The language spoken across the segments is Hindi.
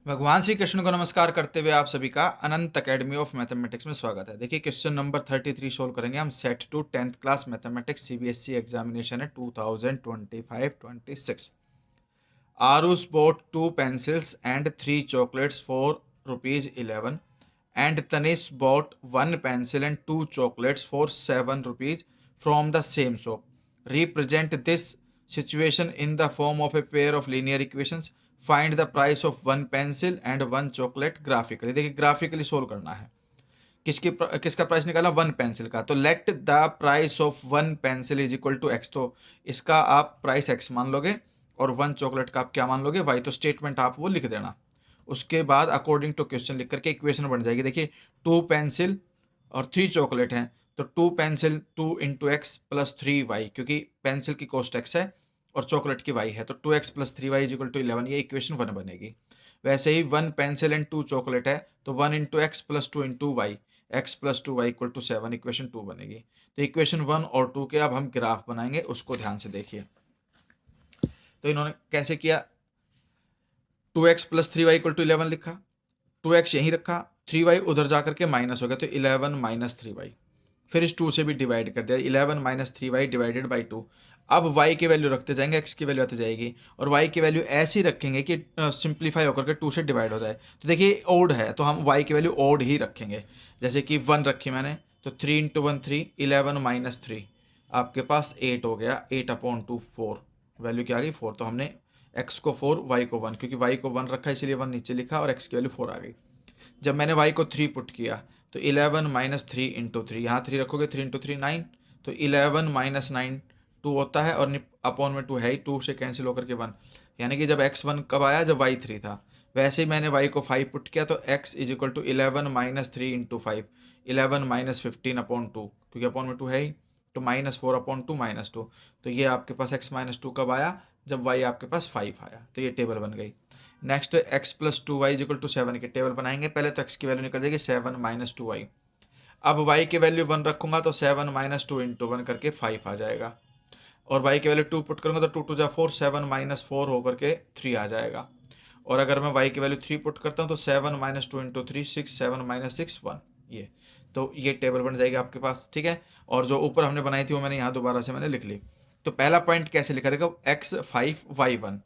भगवान श्री कृष्ण को नमस्कार करते हुए आप सभी का अनंत अकेडमी ऑफ मैथमेटिक्स में स्वागत है। देखिए क्वेश्चन नंबर 33 सोल्व करेंगे हम। Set two 10th class mathematics CBSE examination है 2025-26। Aarush bought 2 pencils and 3 chocolates for ₹11 and Tanish bought 1 pencil and 2 chocolates for ₹7 from the same shop. Represent this situation in the form of a pair of linear equations. Find the price of 1 pencil and 1 chocolate graphically. देखिए ग्राफिकली सोल्व करना है। किसका प्राइस निकाला? 1 पेंसिल का। तो let the price of 1 pencil is equal to x। तो इसका आप प्राइस x मान लोगे और 1 चॉकलेट का आप क्या मान लोगे? y। तो स्टेटमेंट आप वो लिख देना। उसके बाद अकॉर्डिंग टू क्वेश्चन लिख करके इक्वेशन बन जाएगी। देखिए 2 पेंसिल और 3 चॉकलेट हैं, तो 2 pencil 2 into x plus 3y, क्योंकि पेंसिल की कॉस्ट x है और चॉकलेट की y है, तो 2x plus 3y is equal to 11। ये इक्वेशन 1 बनेगी। वैसे ही 1 पेंसिल एंड 2 चॉकलेट है, तो 1 into x plus 2 into y, x plus 2y equal to 7, equation 2 बनेगी। तो इक्वेशन 1 और 2 के अब हम ग्राफ बनाएंगे, उसको ध्यान से देखिए। तो इन्होंने कैसे किया? 2x plus 3y equal to 11 लिखा, 2x यहीं रखा, 3y उधर जाकर के माइनस हो गया, तो 11 माइनस 3y। फिर इस 2 से भी डिवाइड कर दिया, 11 माइनस 3y डिवाइडेड बाई 2। अब y की वैल्यू रखते जाएंगे, x की वैल्यू आती जाएगी, और y की वैल्यू ऐसी रखेंगे कि सिंप्लीफाई होकर के 2 से डिवाइड हो जाए। तो देखिए ओड है, तो हम y की वैल्यू ओड ही रखेंगे। जैसे कि 1 रखी मैंने, तो 3 इंटू 1 3, 11 माइनस 3 आपके पास 8 हो गया, 8/2 4। वैल्यू क्या आ गई? 4। तो हमने x को 4, y को 1, क्योंकि y को 1 रखा इसलिए 1 नीचे लिखा, और x की वैल्यू 4 आ गई। जब मैंने y को 3 पुट किया, तो 11 माइनस 3 इंटू 3, यहाँ 3 रखोगे, 3 इंटू 3 9, तो 11 माइनस 9 2 होता है, और अपॉन में 2 है ही, 2 से कैंसिल होकर के 1। यानी कि जब x1 कब आया? जब y 3 था। वैसे ही मैंने y को 5 पुट किया, तो x is equal to 11 minus 3 into 5, 11 minus 15/2, क्योंकि अपॉन में 2 है ही, तो -4/2 -2। तो ये आपके पास x माइनस 2 कब आया? जब y आपके पास 5 आया। तो ये टेबल बन गई। Next x plus 2y is equal to 7 की टेबल बनाएंगे। पहले तो x की वैल्यू निकल जाएगी 7 माइनस 2y। अब y की वैल्यू 1 रखूंगा, तो 7 माइनस 2 इंटू 1 करके 5 आ जाएगा, और y की वैल्यू 2 पुट करूंगा, तो 2 2 जा 4, 7 माइनस 4 होकर के 3 आ जाएगा। और अगर मैं y की वैल्यू 3 पुट करता हूँ, तो 7 माइनस 2 इंटू 3 6, 7 माइनस 6 1। ये तो ये टेबल बन जाएगी आपके पास, ठीक है। और जो ऊपर हमने बनाई थी वो मैंने यहाँ दोबारा से मैंने लिख ली। तो पहला पॉइंट कैसे लिखा? देखो x 5 y 1,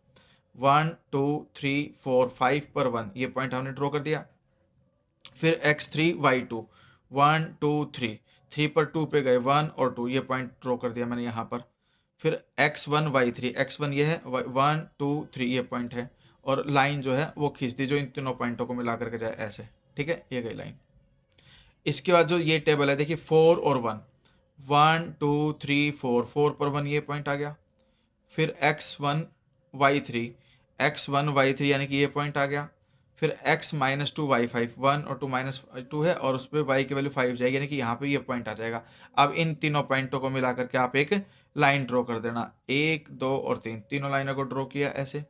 1 2 3 4 5 पर 1, ये पॉइंट हमने ड्रॉ कर दिया। फिर x3 y2, 1 2 3, 3 पर 2 पे गए, 1 और 2, ये पॉइंट ड्रॉ कर दिया मैंने यहाँ पर। फिर x1 y3, x1 ये है, 1 2 3 ये पॉइंट है, और लाइन जो है वो खींच दी जो इन तीनों पॉइंटों को मिला करके जाए, ऐसे, ठीक है। ये गई लाइन। इसके बाद जो ये टेबल है, देखिए 4 और 1, 1 2 3 4, 4 पर 1 ये पॉइंट आ गया। फिर x1 y3, x1 y3 यानी कि ये पॉइंट आ गया। फिर x माइनस 2 y5, 1 और 2 माइनस 2 है, और उस पर y की वैल्यू 5 जाएगी, यानी कि यहाँ पे ये पॉइंट आ जाएगा। अब इन तीनों पॉइंटों को मिला करके आप एक लाइन ड्रॉ कर देना, 1 2 और 3, तीनों लाइनों को ड्रॉ किया ऐसे।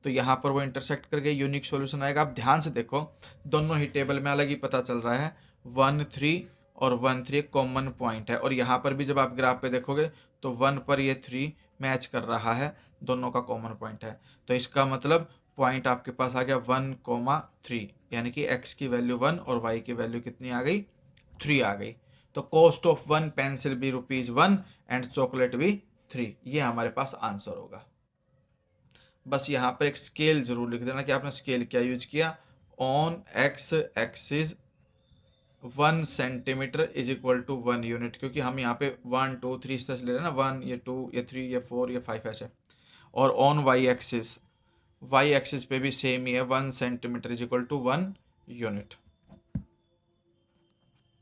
तो यहाँ पर वो इंटरसेक्ट करके यूनिक सॉल्यूशन आएगा। आप ध्यान से देखो, दोनों ही टेबल में अलग ही पता चल रहा है, 1 3 और 1 3 एक कॉमन पॉइंट है। और यहाँ पर भी जब आप ग्राफ पे देखोगे, तो 1 पर ये 3 मैच कर रहा है, दोनों का कॉमन पॉइंट है। तो इसका मतलब पॉइंट आपके पास आ गया 1,3, यानी कि x की वैल्यू 1 और y की वैल्यू कितनी आ गई? 3 आ गई। तो कॉस्ट ऑफ 1 पेंसिल भी ₹1 एंड चॉकलेट भी 3, ये हमारे पास आंसर होगा। बस यहाँ पर एक स्केल जरूर लिख देना कि आपने स्केल क्या यूज किया। On x axis 1 centimetre is equal to 1 unit, क्योंकि हम यहाँ पे 1 2 3 इस तरह से ले रहे हैं ना, 1 ये 2 ये 3 ये 4 ये 5 ऐसे। और ऑन y एक्सिस पे भी सेम ही है, 1 centimetre is equal to 1 unit.